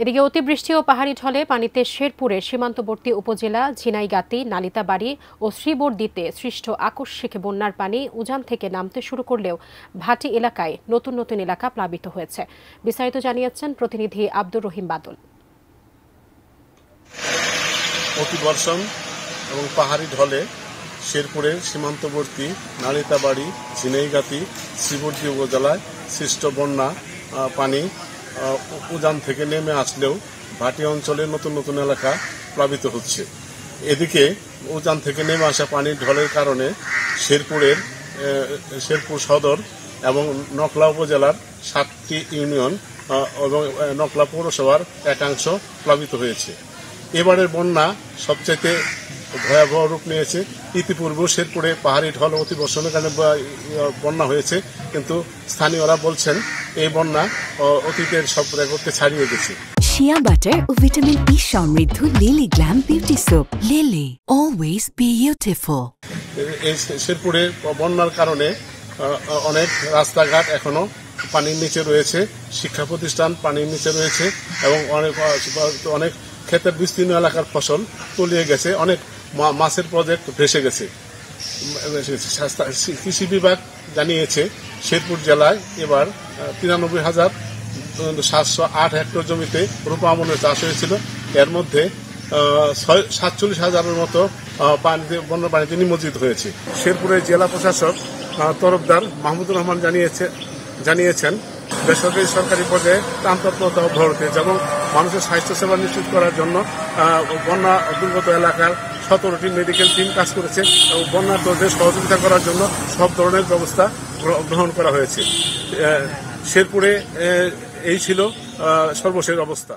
এদিকে অতিবৃষ্টি ও পাহাড়ি ঢলে পানিতে শেরপুরের সীমান্তবর্তী উপজেলা ঝিনাইগাতি, নালিতাবাড়ি ও শ্রীবরদীতে সৃষ্ট আকস্মিক বন্যার পানি উজান থেকে নামতে শুরু করলেও ভাটি এলাকায় নতুন নতুন এলাকা প্লাবিত হয়েছে। বিস্তারিত জানিয়েছেন প্রতিনিধি আব্দুর রহিম বাদল। অতিবর্ষণ এবং পাহাড়ি ঢলে শেরপুরের সীমান্তবর্তী নালিতাবাড়ি, ঝিনাইগাতি, শ্রীবরদী উপজেলায় সৃষ্ট বন্যা পানি উজান থেকে নেমে আসলেও ভাটি অঞ্চলে নতুন নতুন এলাকা প্লাবিত হচ্ছে। এদিকে উজান থেকে নেমে আসা পানির ঢলের কারণে শেরপুর সদর এবং নকলা উপজেলার 7টি ইউনিয়ন এবং নকলা পৌরসভার একাংশ প্লাবিত হয়েছে। এবারের বন্যা সবচেয়ে ভয়াবহ রূপ নিয়েছে। ইতিপূর্বেও শেরপুরে পাহাড়ি ঢল অতিবর্ষণের কারণে বন্যা হয়েছে, কিন্তু স্থানীয়রা বলছেন এই বন্যা অতীতের সব রেকর্ডকে ছাড়িয়ে গেছে। শিয়া বাটার ও ভিটামিন ই সমৃদ্ধ lily glam beauty soap. Lily, always beautiful. এই শেরপুরে বন্যার কারণে অনেক রাস্তাঘাট এখনো পানির নিচে রয়েছে, শিক্ষা প্রতিষ্ঠান পানির নিচে রয়েছে এবং অনেক ক্ষেতের বিস্তীর্ণ এলাকার ফসল তলিয়ে গেছে, অনেক মাছের প্রজেক্ট ভেসে গেছে। কৃষি বিভাগ জানিয়েছে শেরপুর জেলায় এবার 93,708 হেক্টর জমিতে রূপা আমনের চাষ হয়েছিল। এর মধ্যে 47,000-এর মতো বন্যার পানিতে নিমজ্জিত হয়েছে। শেরপুরের জেলা প্রশাসক তরফদার মাহমুদুর রহমান জানিয়েছেন বেসরকারি সরকারি পর্যায়ে ত্রাণ তৎপরতা অব্যাহত রয়েছে এবং মানুষের স্বাস্থ্যসেবা নিশ্চিত করার জন্য বন্যা দুর্গত এলাকার 17টি মেডিকেল টিম কাজ করেছে এবং বন্যার্তদের সহযোগিতা করার জন্য সব ধরনের ব্যবস্থা গ্রহণ করা হয়েছে। শেরপুরে এই ছিল সর্বশেষ অবস্থা।